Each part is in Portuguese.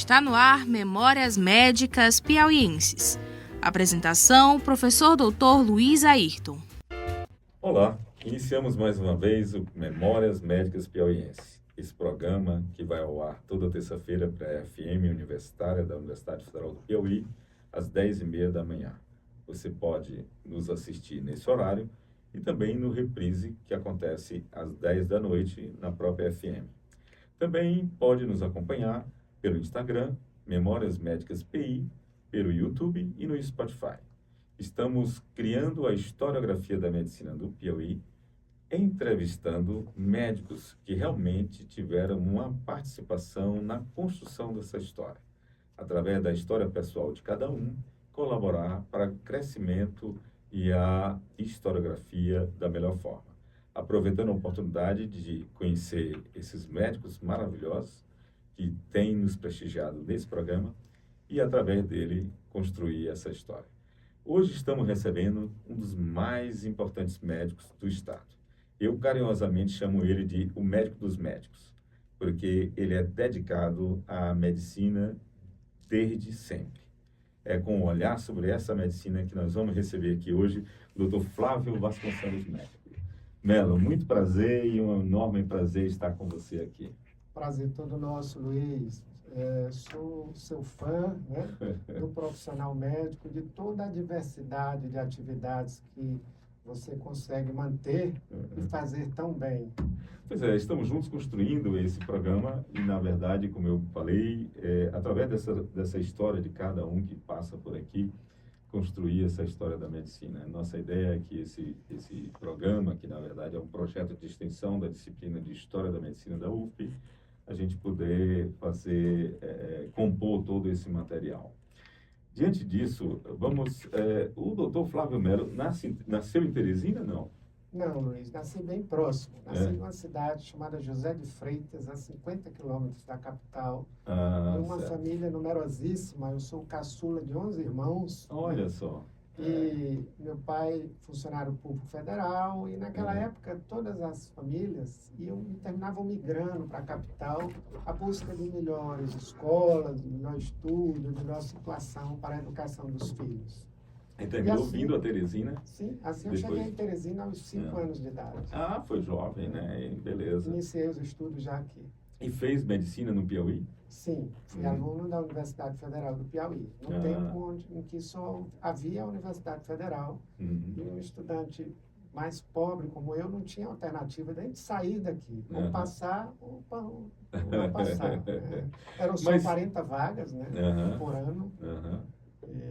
Está no ar Memórias Médicas Piauienses. Apresentação, professor Dr. Luiz Ayrton. Olá, iniciamos mais uma vez o Memórias Médicas Piauienses. Esse programa que vai ao ar toda terça-feira para a FM Universitária da Universidade Federal do Piauí, às 10h30 da manhã. Você pode nos assistir nesse horário e também no reprise que acontece às 10 da noite na própria FM. Também pode nos acompanhar pelo Instagram, Memórias Médicas PI, pelo YouTube e no Spotify. Estamos criando a historiografia da medicina do Piauí, entrevistando médicos que realmente tiveram uma participação na construção dessa história. Através da história pessoal de cada um, colaborar para o crescimento e a historiografia da melhor forma. Aproveitando a oportunidade de conhecer esses médicos maravilhosos que têm nos prestigiado nesse programa e, através dele, construir essa história. Hoje estamos recebendo um dos mais importantes médicos do Estado. Eu, carinhosamente, chamo ele de o médico dos médicos, porque ele é dedicado à medicina desde sempre. É com um olhar sobre essa medicina que nós vamos receber aqui hoje o Dr. Flávio Vasconcelos Melo. Muito prazer e um enorme prazer estar com você aqui. Prazer todo nosso, Luiz. Sou seu fã, né, do profissional médico, de toda a diversidade de atividades que você consegue manter e fazer tão bem. Pois é, estamos juntos construindo esse programa e, na verdade, como eu falei, através dessa história de cada um que passa por aqui, construir essa história da medicina. Nossa ideia é que esse programa, que na verdade é um projeto de extensão da disciplina de História da Medicina da UFP, a gente poder fazer, compor todo esse material. Diante disso, o doutor Flávio Melo nasceu em Teresina, não? Não, Luiz, nasci bem próximo. Nasci numa cidade chamada José de Freitas, a 50 quilômetros da capital. Uma família numerosíssima. Eu sou o caçula de 11 irmãos. Olha só. E meu pai, funcionário público federal, e naquela época todas as famílias terminavam migrando para a capital à busca de melhores escolas, de melhor estudo, de melhor situação para a educação dos filhos. E terminou vindo a Teresina? Sim, assim eu cheguei em Teresina aos 5 anos de idade. Ah, foi jovem, né? Beleza. Iniciei os estudos já aqui. E fez medicina no Piauí? Sim, fui aluno da Universidade Federal do Piauí, no tempo em que só havia a Universidade Federal, e um estudante mais pobre como eu não tinha alternativa de sair daqui, ou passar ou não passar. Eram só 40 vagas, né, por ano.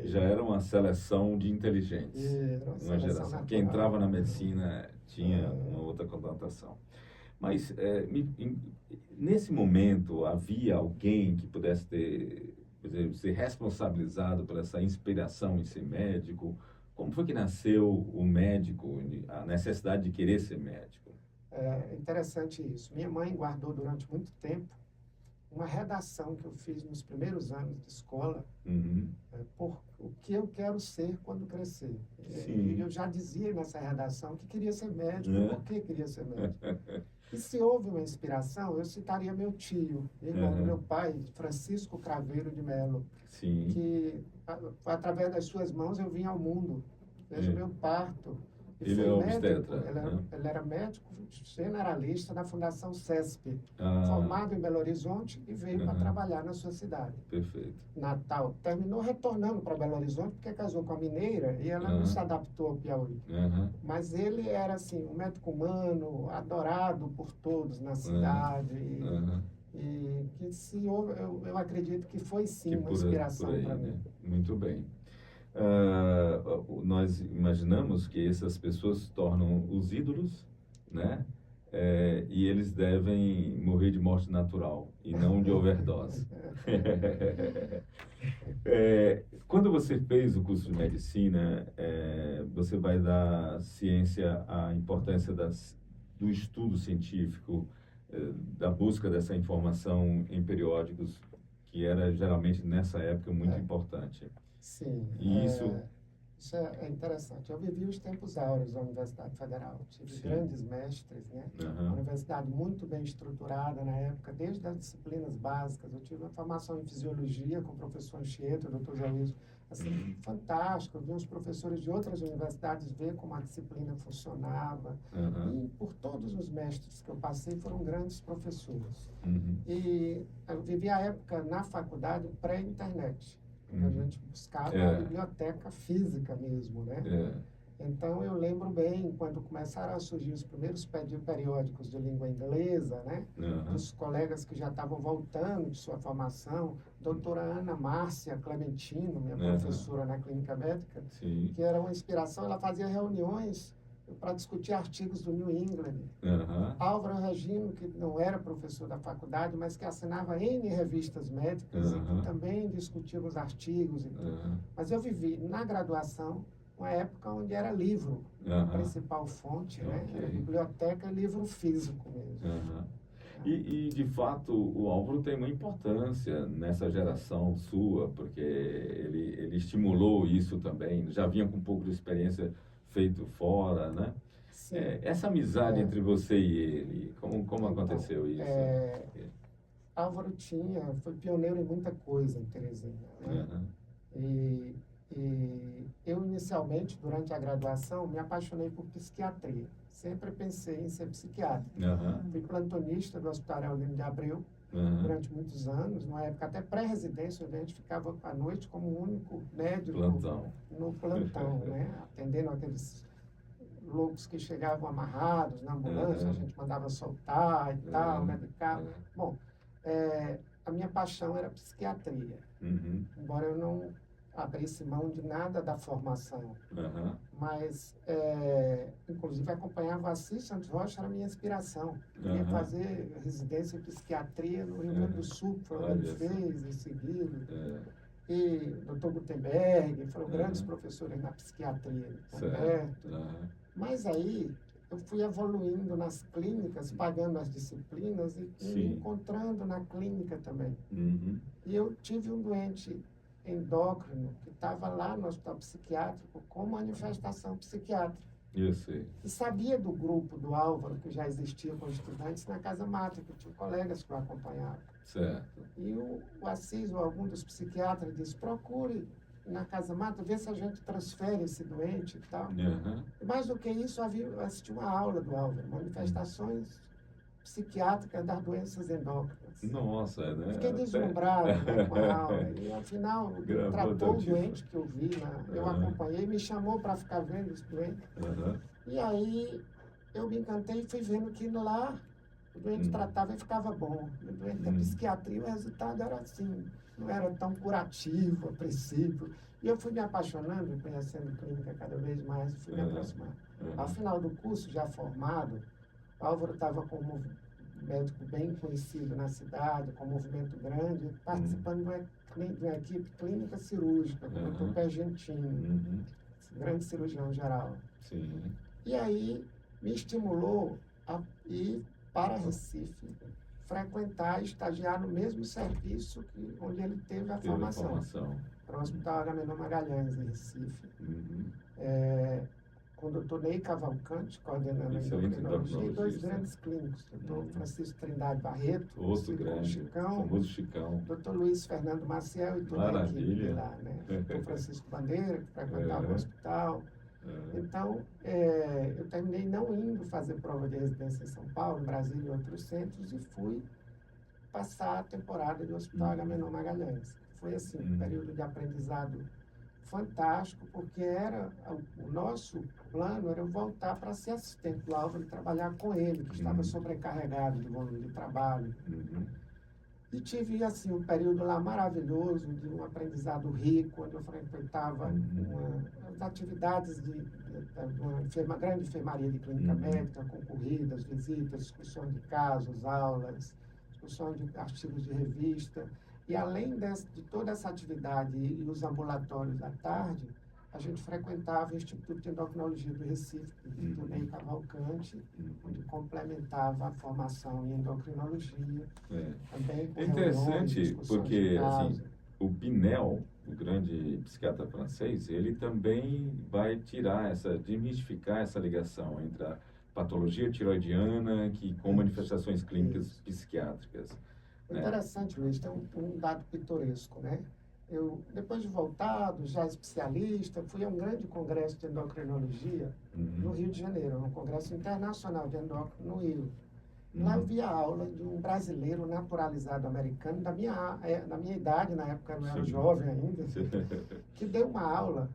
Já era uma seleção de inteligentes, uma geração. Natural. Quem entrava na medicina tinha uma outra conotação. Mas, nesse momento, havia alguém que pudesse ser responsabilizado por essa inspiração em ser médico? Como foi que nasceu o médico, a necessidade de querer ser médico? É interessante isso. Minha mãe guardou durante muito tempo uma redação que eu fiz nos primeiros anos de escola, por o que eu quero ser quando crescer. E eu já dizia nessa redação que queria ser médico, por que queria ser médico. E se houve uma inspiração, eu citaria meu tio, irmão do meu pai, Francisco Craveiro de Melo, que através das suas mãos eu vim ao mundo, desde o meu parto. Ele é obstetra. Ele era médico generalista da Fundação CESP, formado em Belo Horizonte e veio para trabalhar na sua cidade. Perfeito. Natal. Terminou retornando para Belo Horizonte porque casou com a mineira e ela não se adaptou ao Piauí. Mas ele era assim, um médico humano, adorado por todos na cidade. E que se houve, eu acredito que foi sim uma inspiração para mim. Né? Muito bem. Nós imaginamos que essas pessoas se tornam os ídolos, né? E eles devem morrer de morte natural e não de overdose. Quando você fez o curso de medicina, você vai dar ciência à importância do estudo científico, da busca dessa informação em periódicos, que era geralmente nessa época muito importante. Sim. E isso Isso é interessante. Eu vivi os tempos áureos da Universidade Federal. Tive Sim. grandes mestres, né? Uma universidade muito bem estruturada na época, desde as disciplinas básicas. Eu tive uma formação em fisiologia com o professor Anchieta, o doutor Zé Luiz, assim, fantástico. Eu vi os professores de outras universidades ver como a disciplina funcionava. E por todos os mestres que eu passei foram grandes professores. E eu vivi a época na faculdade pré-internet. A gente buscava a biblioteca física mesmo, né? Então, eu lembro bem, quando começaram a surgir os primeiros periódicos de língua inglesa, né? Dos colegas que já estavam voltando de sua formação, doutora Ana Márcia Clementino, minha professora na clínica médica, Sim. que era uma inspiração, ela fazia reuniões para discutir artigos do New England. Álvaro Regino, que não era professor da faculdade, mas que assinava N revistas médicas e que também discutia os artigos e tudo. Mas eu vivi, na graduação, uma época onde era livro, a principal fonte, né? Era biblioteca e livro físico mesmo. E, de fato, o Álvaro tem uma importância nessa geração sua, porque ele estimulou isso também, já vinha com um pouco de experiência feito fora, né? Sim. Essa amizade entre você e ele, como aconteceu isso? Álvaro foi pioneiro em muita coisa em Teresina, né? E eu, inicialmente, durante a graduação, me apaixonei por psiquiatria. Sempre pensei em ser psiquiatra. Fui plantonista do Hospital Aurélio de Abreu durante muitos anos. Na época, até pré-residência, a gente ficava à noite como o único médico no plantão, né? Atendendo aqueles loucos que chegavam amarrados na ambulância, a gente mandava soltar e tal, medicar. Bom, a minha paixão era psiquiatria. Embora eu não abrisse mão de nada da formação. Mas, inclusive, acompanhava Assis Santos Rocha, era a minha inspiração. Eu ia fazer residência em psiquiatria no Rio Grande do Sul, que foi onde ele fez em seguida. E Dr. Gutenberg, foram grandes professores na psiquiatria, Humberto. Mas aí, eu fui evoluindo nas clínicas, pagando as disciplinas e me encontrando na clínica também. E eu tive um doente endócrino que estava lá no hospital psiquiátrico com manifestação psiquiátrica. Eu sei. E sabia do grupo do Álvaro, que já existia com estudantes na Casa Mata, que tinha colegas que o acompanhavam. Certo. E o Assis, ou algum dos psiquiatras, disse, procure na Casa Mata, ver se a gente transfere esse doente e tal. E mais do que isso, eu assisti uma aula do Álvaro, manifestações psiquiátricas das doenças endócrinas. Nossa, né? Fiquei deslumbrado, né, com a aula. E, afinal, tratou o doente que eu vi, né? Eu acompanhei, me chamou para ficar vendo esse doente. E aí, eu me encantei e fui vendo que lá o doente tratava e ficava bom. O doente da psiquiatria, o resultado era assim, não era tão curativo a princípio. E eu fui me apaixonando, conhecendo clínica cada vez mais, e fui me aproximando. Ao final do curso, já formado, o Álvaro estava como médico bem conhecido na cidade, com um movimento grande, participando de uma equipe clínica cirúrgica, com o Dr. Pergentino, grande cirurgião geral. E aí me estimulou a ir para Recife, frequentar e estagiar no mesmo serviço onde ele teve a formação. Para o Hospital Agamenon Magalhães, em Recife. Com o doutor Ney Cavalcante, coordenando a endocrinologia, e dois grandes clínicos, o doutor Francisco Trindade Barreto, outro grande, famoso Chicão, doutor Luiz Fernando Maciel e toda a equipe lá, né? Doutor Francisco Bandeira, que frequentava o hospital. Então, eu terminei não indo fazer prova de residência em São Paulo, em Brasília e outros centros, e fui passar a temporada do Hospital Agamenon Magalhães. Foi assim, um período de aprendizado fantástico, porque o nosso plano era voltar para ser assistente do Álvaro e trabalhar com ele, que estava sobrecarregado de volume de trabalho. E tive, assim, um período lá maravilhoso, de um aprendizado rico, onde eu frequentava as atividades de uma grande enfermaria de clínica médica, com corridas, visitas, discussões de casos, aulas, discussões de artigos de revista. E além de toda essa atividade e os ambulatórios à tarde, a gente frequentava o Instituto de Endocrinologia do Recife, do Ney Cavalcante, onde complementava a formação em endocrinologia. Também com interessante, porque assim, o Pinel, o grande psiquiatra francês, ele também vai desmistificar essa ligação entre a patologia tiroidiana com manifestações clínicas psiquiátricas. Né? Interessante, Luiz, tem um dado pitoresco, né? Eu, depois de voltado, já especialista, fui a um grande congresso de endocrinologia no Rio de Janeiro, um congresso internacional de endócrino no Rio. Lá eu vi a aula de um brasileiro naturalizado americano, da minha idade, na época eu não era jovem ainda, que deu uma aula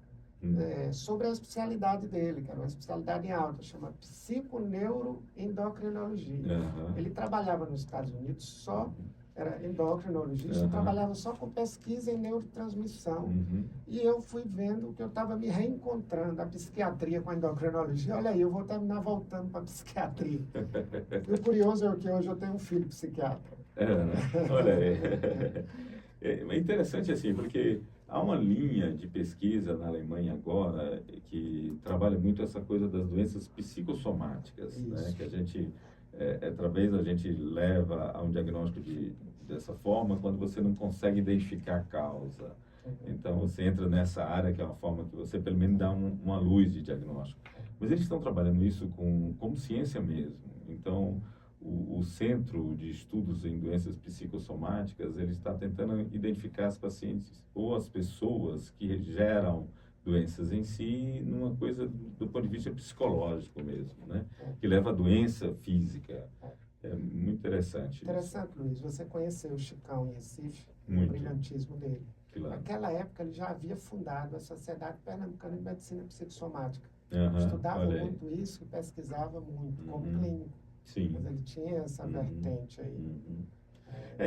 sobre a especialidade dele, que era uma especialidade em alta, chama psiconeuroendocrinologia. Ele trabalhava nos Estados Unidos era endocrinologista, trabalhava só com pesquisa em neurotransmissão. E eu fui vendo que eu estava me reencontrando a psiquiatria com a endocrinologia. Olha aí, eu vou terminar voltando para a psiquiatria. E o curioso é que hoje eu tenho um filho psiquiatra. Olha aí. É interessante assim, porque há uma linha de pesquisa na Alemanha agora que trabalha muito essa coisa das doenças psicossomáticas, né? Que a gente... através a gente leva a um diagnóstico dessa forma quando você não consegue identificar a causa. Então, você entra nessa área que é uma forma que você, pelo menos, dá uma luz de diagnóstico. Mas eles estão trabalhando isso como ciência mesmo. Então, o Centro de Estudos em Doenças Psicossomáticas, ele está tentando identificar as pacientes ou as pessoas que geram doenças em si, numa coisa do ponto de vista psicológico mesmo, né? Que leva a doença física. É muito interessante. Interessante, isso. Luiz. Você conheceu o Chicão em Recife, o brilhantismo dele. Claro. Naquela época, ele já havia fundado a Sociedade Pernambucana de Medicina Psicossomática. Estudava muito isso e pesquisava muito, como clínico. Sim. Mas ele tinha essa vertente aí.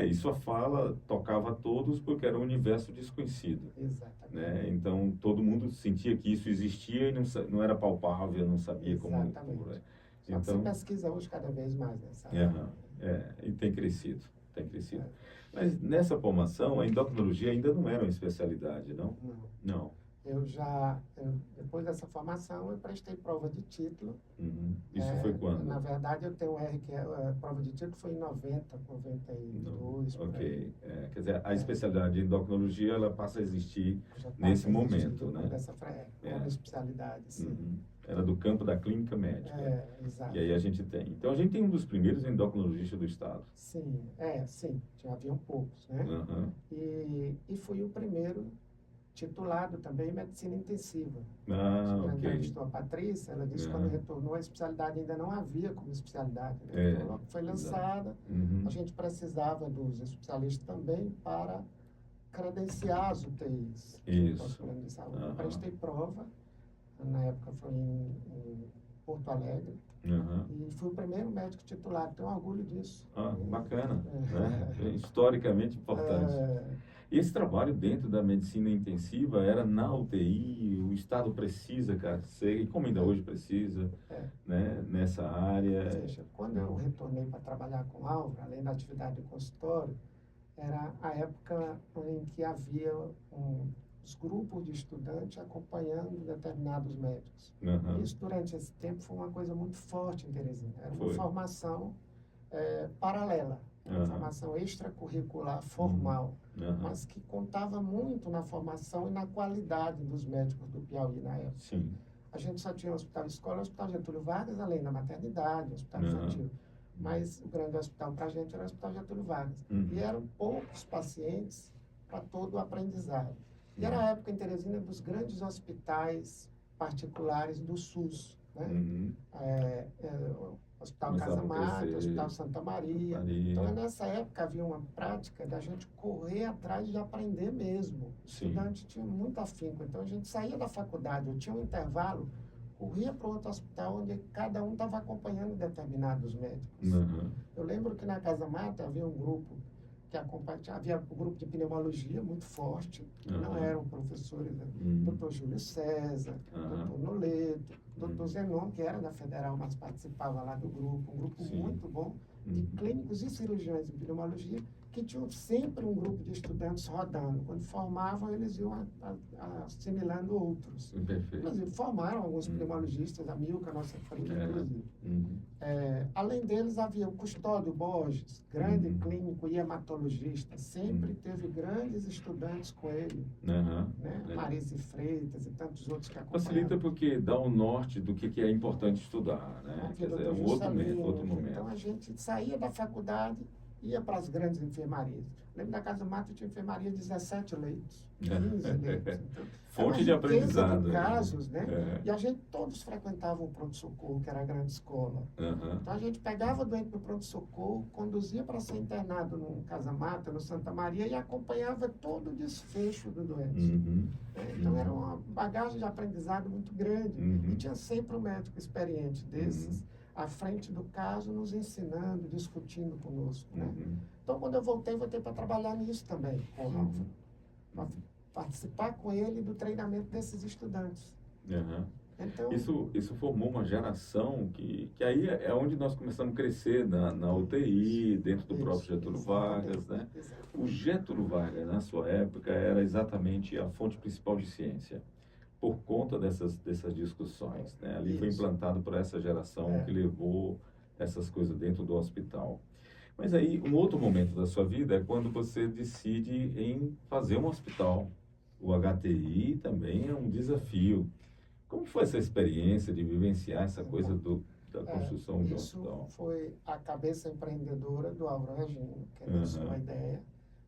E sua fala tocava a todos porque era um universo desconhecido. Exatamente. Né? Então, todo mundo sentia que isso existia e não era palpável, não sabia como... Exatamente. Então, você pesquisa hoje cada vez mais nessa área. E tem crescido. Mas nessa formação, a endocrinologia ainda não era uma especialidade, não? Não. Depois dessa formação, eu prestei prova de título. Isso foi quando? Na verdade, eu tenho a prova de título foi em 92. Ok. Quer dizer, a especialidade de endocrinologia, ela passa a existir nesse momento, né? Como especialidade, sim. Era do campo da clínica médica. Exato. E aí a gente tem. Então, a gente tem um dos primeiros endocrinologistas do estado. Sim. Já haviam poucos, né? E fui o primeiro titulado também em medicina intensiva. Quando entrevistou a Patrícia, ela disse que quando retornou, a especialidade ainda não havia como especialidade. Né? Então, foi lançada, a gente precisava dos especialistas também para credenciar as UTIs. Isso. Eu prestei prova, na época foi em Porto Alegre, e fui o primeiro médico titulado, tenho orgulho disso. Bacana, né? Historicamente importante. E esse trabalho dentro da medicina intensiva era na UTI, o Estado precisa, cara, e como ainda hoje precisa, né, nessa área. Ou seja, quando eu retornei para trabalhar com Álvaro, além da atividade de consultório, era a época em que havia os grupos de estudantes acompanhando determinados médicos. Isso, durante esse tempo, foi uma coisa muito forte em Teresina. Era uma formação paralela. Uma formação extracurricular formal, mas que contava muito na formação e na qualidade dos médicos do Piauí na época. Sim. A gente só tinha o Hospital Escola, o Hospital Getúlio Vargas, além da maternidade, o Hospital Infantil. Mas o grande hospital para a gente era o Hospital Getúlio Vargas. E eram poucos pacientes para todo o aprendizado. E era a época em Teresina dos grandes hospitais particulares do SUS, né? Hospital Casa Mata, Hospital Santa Maria. Então, nessa época, havia uma prática da gente correr atrás de aprender mesmo. O estudante tinha muito afinco. Então, a gente saía da faculdade, eu tinha um intervalo, corria para outro hospital onde cada um estava acompanhando determinados médicos. Eu lembro que na Casa Mata havia um grupo que acompanhava, havia um grupo de pneumologia muito forte, que não eram professores, né? Dr. Júlio César, Dr. Noleto, Dr. Zenon, que era da Federal, mas participava lá do grupo, um grupo muito bom de clínicos e cirurgiões de pneumologia, que tinham sempre um grupo de estudantes rodando. Quando formavam, eles iam assimilando outros. Perfeito. Inclusive, formaram alguns pneumologistas, a Milka, nossa prima, inclusive. Além deles, havia o Custódio Borges, grande clínico e hematologista, sempre teve grandes estudantes com ele, né? Marise Freitas e tantos outros que acompanharam. Facilita porque dá um norte do que é importante estudar, né? Quer dizer, um outro momento. Então, a gente saía da faculdade, ia para as grandes enfermarias. Lembro da Casa Mata, tinha enfermaria de 17 leitos, 15 leitos. Então, fonte de aprendizado. De casos, né? E a gente todos frequentavam o pronto-socorro, que era a grande escola. Então, a gente pegava o doente no pronto-socorro, conduzia para ser internado no Casa Mata, no Santa Maria, e acompanhava todo o desfecho do doente. Então, era uma bagagem de aprendizado muito grande. E tinha sempre um médico experiente desses, à frente do caso, nos ensinando, discutindo conosco, né? Então, quando eu voltei para trabalhar nisso também, com o Álvaro. Para participar com ele do treinamento desses estudantes. Então, isso formou uma geração que aí é onde nós começamos a crescer na UTI, dentro do próprio Getúlio Vargas, né? O Getúlio Vargas, na sua época, era exatamente a fonte principal de ciência, por conta dessas discussões, né? Ali foi implantado por essa geração que levou essas coisas dentro do hospital. Mas aí, um outro momento da sua vida é quando você decide em fazer um hospital. O HTI também é um desafio. Como foi essa experiência de vivenciar essa coisa da construção de um hospital? Isso foi a cabeça empreendedora do Álvaro Regino, que lançou uma ideia,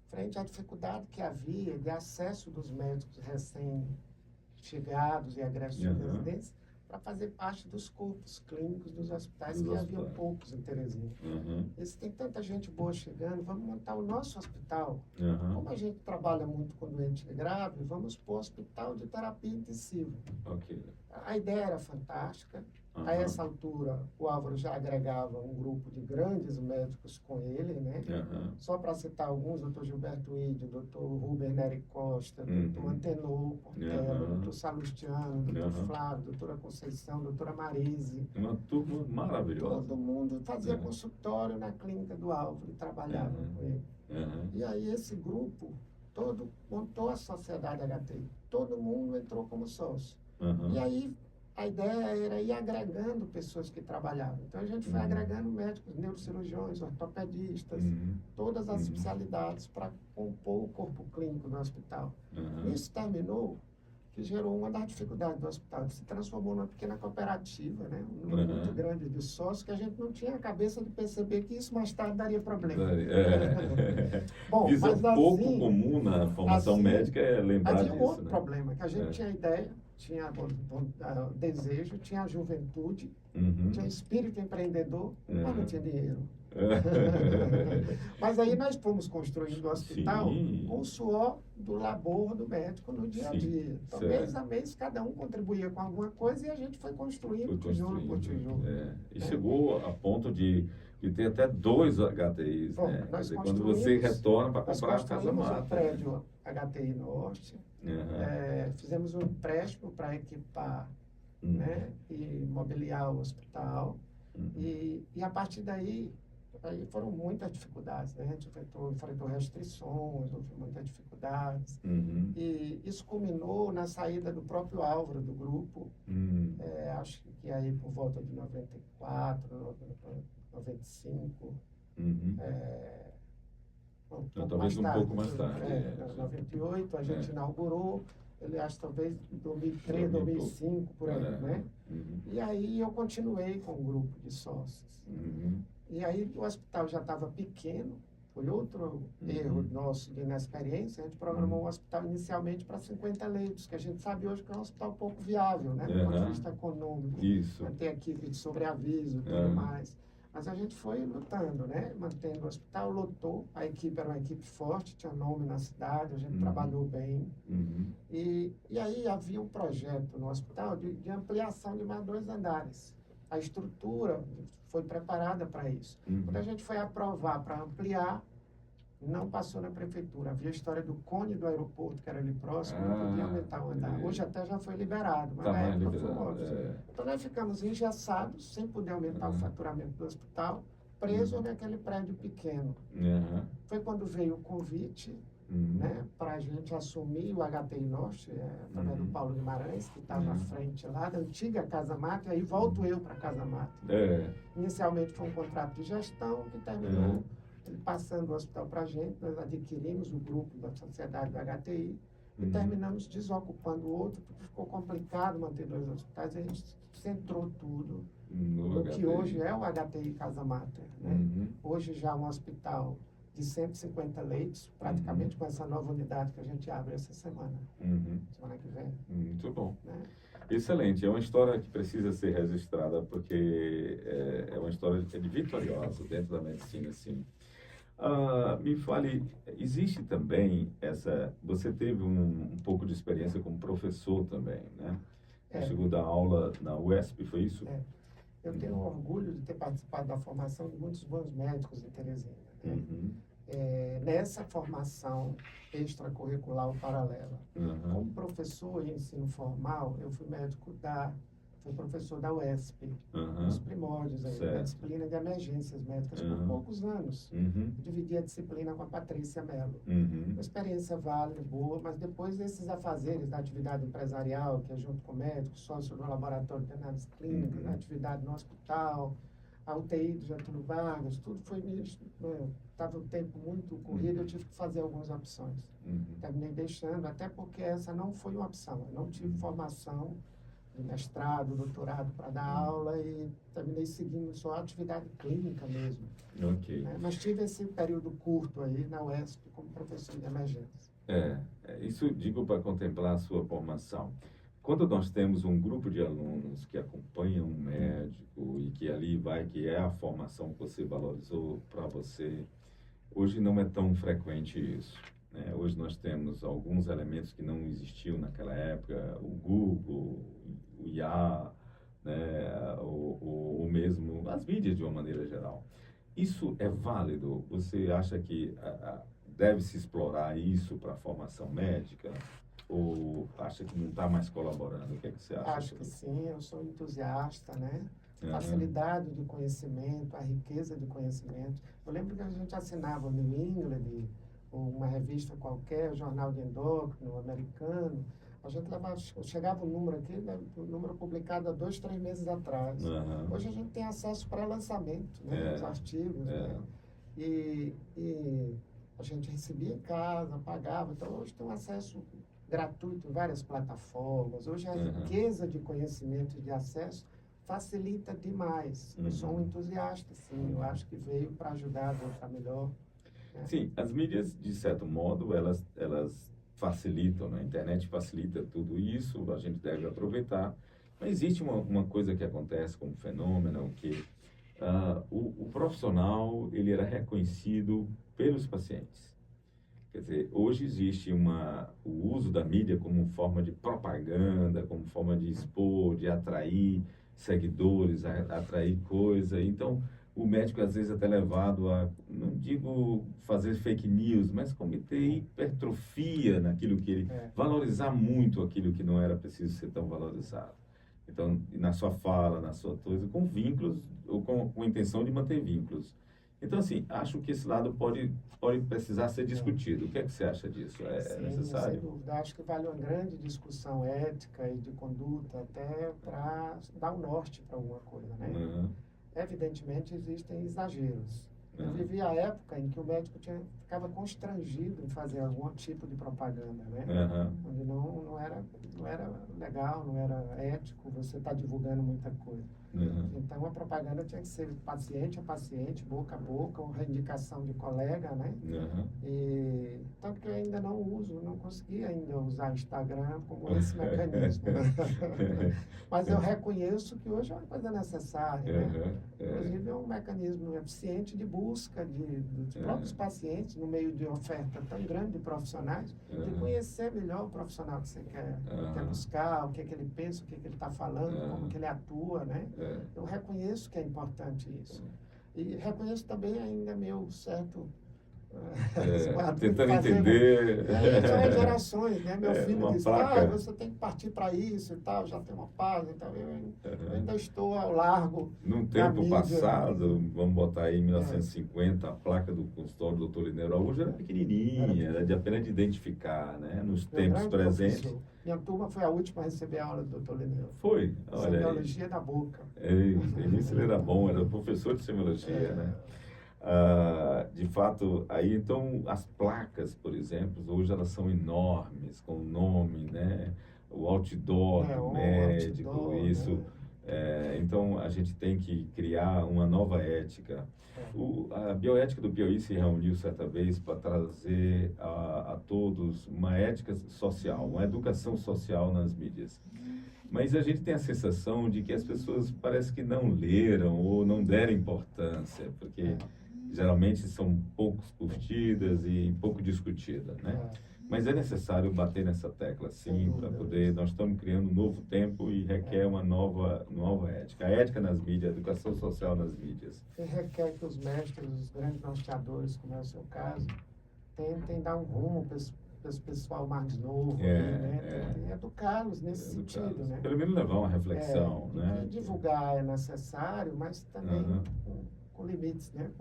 frente à dificuldade que havia de acesso dos médicos recém-chegados e agressos de residência para fazer parte dos corpos clínicos dos hospitais, que havia poucos em Teresina. Tem tanta gente boa chegando, vamos montar o nosso hospital. Como a gente trabalha muito com doente grave, vamos pôr o hospital de terapia intensiva. A ideia era fantástica. A essa altura, o Álvaro já agregava um grupo de grandes médicos com ele, né? Só para citar alguns, doutor Gilberto Ídio, doutor Ruben Nery Costa, doutor Antenor Portela, doutor Salustiano, doutor Flávio, doutora Conceição, doutora Marise. Uma turma maravilhosa. Todo mundo fazia consultório na clínica do Álvaro e trabalhava com ele. E aí esse grupo todo montou a Sociedade HTI. Todo mundo entrou como sócio. E aí a ideia era ir agregando pessoas que trabalhavam. Então, a gente foi agregando médicos, neurocirurgiões, ortopedistas, todas as especialidades para compor o corpo clínico do hospital. Isso terminou, que gerou uma das dificuldades do hospital, que se transformou numa pequena cooperativa, né? Um número muito grande de sócios, que a gente não tinha a cabeça de perceber que isso mais tarde daria problema. Bom, mas pouco comum na formação médica é lembrar disso. Havia um outro problema, que a gente tinha ideia, tinha desejo, tinha a juventude, tinha espírito empreendedor, mas não tinha dinheiro. Mas aí nós fomos construindo o hospital com o suor do labor do médico no dia a dia. Então, mês a mês, cada um contribuía com alguma coisa e a gente foi construindo tijolo por tijolo. E chegou a ponto de ter até 2 HTIs, né? Quer dizer, quando você retorna para comprar a Casa Mata. O prédio HTI Norte, fizemos um empréstimo para equipar, né, e mobiliar o hospital. E a partir daí foram muitas dificuldades, né? A gente enfrentou restrições, houve muitas dificuldades. E isso culminou na saída do próprio Álvaro do grupo, acho que aí por volta de 94, 95. Talvez um pouco mais tarde. 98, a gente inaugurou, ele acho talvez 2003, 2005, por aí, né? E aí eu continuei com um grupo de sócios. E aí o hospital já estava pequeno, foi outro erro nosso de inexperiência. A gente programou um hospital inicialmente para 50 leitos, que a gente sabe hoje que é um hospital pouco viável, né? Do ponto de vista econômico. Manter equipe de sobreaviso e tudo mais. Mas a gente foi lutando, né? Mantendo o hospital, lotou. A equipe era uma equipe forte, tinha nome na cidade, a gente trabalhou bem. E aí havia um projeto no hospital de ampliação de mais 2 andares. A estrutura foi preparada para isso. Quando a gente foi aprovar para ampliar, não passou na prefeitura. Havia a história do cone do aeroporto, que era ali próximo, não podia aumentar o andar. Hoje até já foi liberado, mas na época foi óbvio. Então nós ficamos engessados, sem poder aumentar o faturamento do hospital. preso naquele prédio pequeno. Foi quando veio o convite, né, para a gente assumir o HTI Norte, através do Paulo Guimarães, que estava à frente lá, da antiga Casa Mata, e aí volto eu para a Casa Mata. Inicialmente foi um contrato de gestão que terminou ele passando o hospital para a gente, nós adquirimos o grupo da Sociedade do HTI e terminamos desocupando o outro, porque ficou complicado manter 2 hospitais, a gente centrou tudo no que hoje é o HTI Casa Mata, né? Hoje já um hospital de 150 leitos, praticamente com essa nova unidade que a gente abre essa semana, semana que vem. Muito bom. Né? Excelente. É uma história que precisa ser registrada, porque é uma história de vitoriosa dentro da medicina, sim. Me fale, existe também você teve um pouco de experiência como professor também, né? Chegou a dar aula na UESP, foi isso? Eu tenho orgulho de ter participado da formação de muitos bons médicos em Teresina. Né? Nessa formação extracurricular ou paralela. Como professor em ensino formal, eu fui professor da UESP, nos primórdios, da disciplina de emergências médicas, por poucos anos. Dividi a disciplina com a Patrícia Mello. Uma experiência válida, boa, mas depois desses afazeres da atividade empresarial, que é junto com médicos, sócio do laboratório de análises clínicas, a atividade no hospital, a UTI do Getúlio Vargas, tudo foi estava um tempo muito corrido, eu tive que fazer algumas opções. Terminei deixando, até porque essa não foi uma opção. Eu não tive formação de mestrado, doutorado para dar aula e terminei seguindo só a atividade clínica mesmo. Né? Mas tive esse período curto aí na UESP como professor de emergência. Isso digo para contemplar a sua formação. Quando nós temos um grupo de alunos que acompanham um médico e que ali que é a formação que você valorizou para você, hoje não é tão frequente isso. Né? Hoje nós temos alguns elementos que não existiam naquela época, o Google, o IA, né? ou mesmo as mídias de uma maneira geral. Isso é válido? Você acha que deve-se explorar isso para a formação médica? Ou acha que não está mais colaborando? O que é que você acha? Acho que sim, eu sou entusiasta, né? Facilidade de conhecimento, a riqueza de conhecimento. Eu lembro que a gente assinava o New England, ou uma revista qualquer, o Jornal de Endócrino, americano. A gente chegava um número aqui, um número publicado há 2, 3 meses atrás. Hoje a gente tem acesso para lançamento, né? Os artigos, né? E a gente recebia em casa, pagava. Então hoje tem um acesso gratuito em várias plataformas. Hoje a riqueza de conhecimento e de acesso facilita demais. Eu sou um entusiasta, sim. Eu acho que veio para ajudar a deixar melhor. Né? Sim, as mídias, de certo modo, elas facilitam, né? A internet facilita tudo isso, a gente deve aproveitar. Mas existe uma coisa que acontece como fenômeno, que o profissional, ele era reconhecido pelos pacientes. Quer dizer, hoje existe o uso da mídia como forma de propaganda, como forma de expor, de atrair seguidores, atrair coisa. Então, o médico às vezes é até levado a, não digo fazer fake news, mas cometer hipertrofia naquilo que ele... valorizar muito aquilo que não era preciso ser tão valorizado. Então, na sua fala, na sua coisa, com vínculos, ou com a intenção de manter vínculos. Então, assim, acho que esse lado pode precisar ser discutido. O que é que você acha disso? Sim, necessário? Sem dúvida. Acho que vale uma grande discussão ética e de conduta até para dar um norte para alguma coisa, né? Evidentemente, existem exageros. Eu vivi a época em que o médico ficava constrangido em fazer algum tipo de propaganda, né? Onde não era legal, não era ético, você está divulgando muita coisa. Então, a propaganda tinha que ser paciente a paciente, boca a boca, ou indicação de colega, né? E tanto que eu ainda não consegui ainda usar Instagram como esse mecanismo. Mas eu reconheço que hoje é uma coisa necessária, né? Inclusive, é um mecanismo eficiente de busca dos próprios pacientes, no meio de oferta tão grande de profissionais, de conhecer melhor o profissional que você quer buscar, o que é que ele pensa, o que é que ele está falando, como que ele atua, né? Eu reconheço que é importante isso. E reconheço também ainda meu certo Tentando entender. São gerações, né? Meu filho diz, placa. você tem que partir para isso e tal, já tem uma página, então eu ainda estou ao largo. Num tempo passado, vamos botar aí em 1950, a placa do consultório do Dr. Linério Araújo era pequenininha, era de apenas de identificar, né? Nos tempos presentes. Professor. Minha turma foi a última a receber a aula do Dr. Linério. Foi? Olha aí. Semiologia da boca. Início ele era bom, era professor de semiologia, né? De fato, aí então as placas, por exemplo, hoje elas são enormes, com o nome, né? O outdoor do médico, outdoor, isso. Né? Então a gente tem que criar uma nova ética. A bioética do Piauí se reuniu certa vez para trazer a todos uma ética social, uma educação social nas mídias. Mas a gente tem a sensação de que as pessoas parece que não leram ou não deram importância, porque geralmente são pouco curtidas e pouco discutidas, né? Mas é necessário bater nessa tecla, sim, para poder... Nós estamos criando um novo tempo e requer uma nova ética. A ética nas mídias, a educação social nas mídias. E requer que os mestres, os grandes norteadores, como é o seu caso, tentem dar um rumo para esse pessoal mais novo, né? Tem educá-los nesse sentido, né? Pelo menos levar uma reflexão, né? Divulgar é necessário, mas também com limites, né?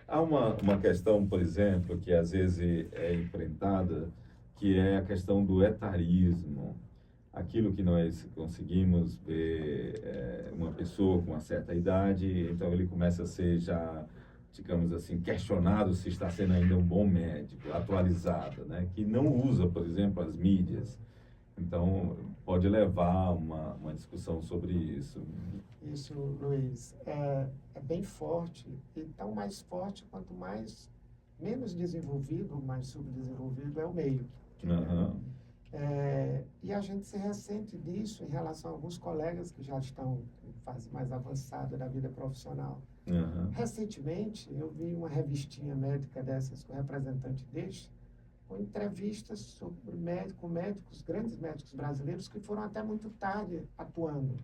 Há uma questão, por exemplo, que às vezes é enfrentada, que é a questão do etarismo. Aquilo que nós conseguimos ver uma pessoa com uma certa idade, então ele começa a ser já, digamos assim, questionado se está sendo ainda um bom médico, atualizado, né? Que não usa, por exemplo, as mídias. Então, pode levar uma discussão sobre isso. Isso, Luiz, é bem forte, e tão mais forte quanto menos desenvolvido, mais subdesenvolvido é o meio. E a gente se ressente disso em relação a alguns colegas que já estão em fase mais avançada da vida profissional. Recentemente, eu vi uma revistinha médica dessas, com o representante deste, com entrevistas sobre médicos, grandes médicos brasileiros que foram até muito tarde atuando.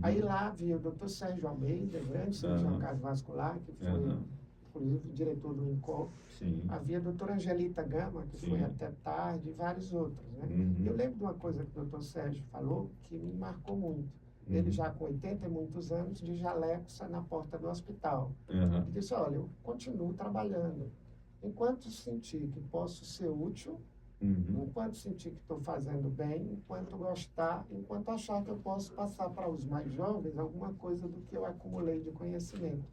Aí lá havia o Dr. Sérgio Almeida, grande cirurgião cardiovascular, que foi, inclusive, diretor do INCOL. Havia a doutora Angelita Gama, que foi até tarde, e vários outros, né? Eu lembro de uma coisa que o Dr. Sérgio falou que me marcou muito. Ele já com 80 e muitos anos, de jaleco, na porta do hospital. Ele disse, olha, eu continuo trabalhando. Enquanto sentir que posso ser útil, enquanto sentir que estou fazendo bem, enquanto gostar, enquanto achar que eu posso passar para os mais jovens alguma coisa do que eu acumulei de conhecimento.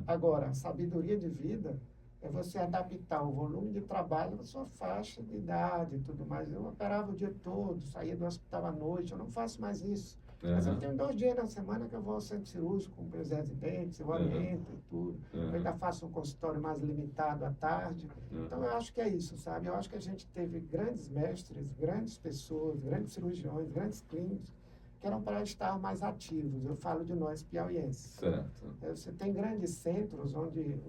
Agora, a sabedoria de vida é você adaptar o volume de trabalho à sua faixa de idade e tudo mais. Eu operava o dia todo, saía do hospital à noite, eu não faço mais isso. Mas eu tenho 2 dias na semana que eu vou ao centro cirúrgico com os residentes, eu oriento e tudo. Eu ainda faço um consultório mais limitado à tarde. Então, eu acho que é isso, sabe? Eu acho que a gente teve grandes mestres, grandes pessoas, grandes cirurgiões, grandes clínicos, que eram para estar mais ativos. Eu falo de nós piauienses. Você tem grandes centros onde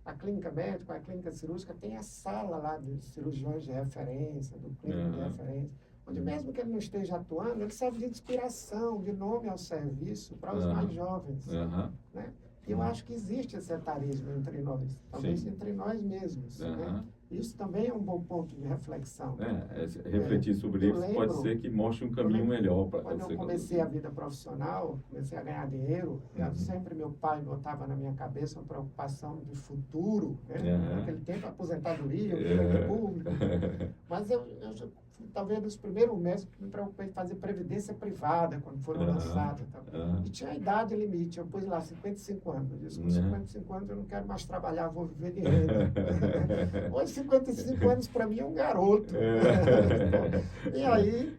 a clínica médica, a clínica cirúrgica tem a sala lá de cirurgiões de referência, do clínico de referência, onde mesmo que ele não esteja atuando, ele serve de inspiração, de nome ao serviço para os mais jovens. Né? E eu acho que existe esse etarismo entre nós, talvez entre nós mesmos. Né? Isso também é um bom ponto de reflexão. Refletir sobre isso pode ser que mostre um caminho melhor para você. Quando eu comecei a vida profissional, comecei a ganhar dinheiro, sempre meu pai botava na minha cabeça uma preocupação de futuro, né? Naquele tempo, aposentadoria, público. Mas eu talvez dos primeiros meses que me preocupei em fazer previdência privada quando foram lançados. E tinha a idade limite, eu pus lá 55 anos. Eu disse, com 55 anos eu não quero mais trabalhar, vou viver de renda. Hoje 55 anos para mim é um garoto. E aí...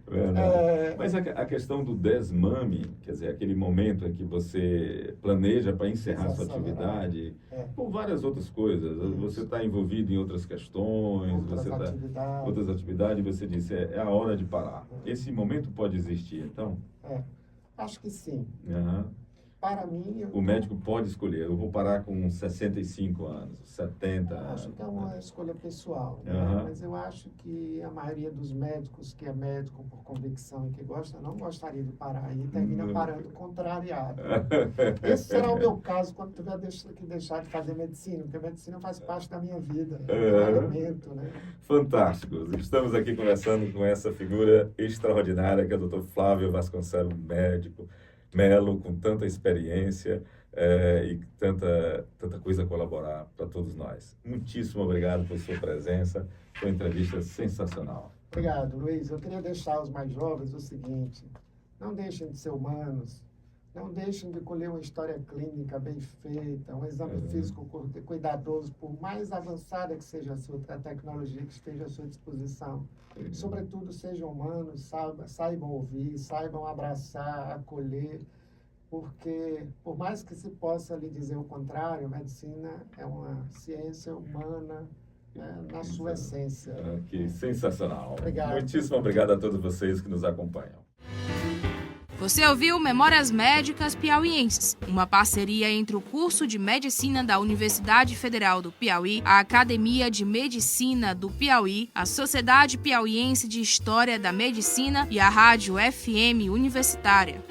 Mas a questão do desmame, quer dizer, aquele momento em que você planeja para encerrar sua atividade, por várias outras coisas. Você está envolvido em outras questões, outras atividades, você disse, é a hora de parar. Esse momento pode existir, então? Acho que sim. Para mim... O médico pode escolher. Eu vou parar com 65 anos, 70 anos. Acho que é uma escolha pessoal, né? Mas eu acho que a maioria dos médicos que é médico por convicção e que gosta, não gostaria de parar e termina parando contrariado. Esse será o meu caso quando tiver que deixar de fazer medicina, porque a medicina faz parte da minha vida, é um alimento, né? Fantástico. Estamos aqui conversando com essa figura extraordinária que é o Dr. Flávio Vasconcelos, médico, Melo, com tanta experiência e tanta coisa a colaborar para todos nós. Muitíssimo obrigado por sua presença, foi uma entrevista sensacional. Obrigado, Luiz. Eu queria deixar aos mais jovens o seguinte: não deixem de ser humanos, não deixem de colher uma história clínica bem feita, um exame físico cuidadoso, por mais avançada que seja a tecnologia que esteja à sua disposição. Sobretudo, sejam humanos, saibam ouvir, saibam abraçar, acolher, porque, por mais que se possa lhe dizer o contrário, a medicina é uma ciência humana, na sua essência. Que sensacional. Obrigado. Muitíssimo obrigado a todos vocês que nos acompanham. Você ouviu Memórias Médicas Piauienses, uma parceria entre o curso de Medicina da Universidade Federal do Piauí, a Academia de Medicina do Piauí, a Sociedade Piauiense de História da Medicina e a Rádio FM Universitária.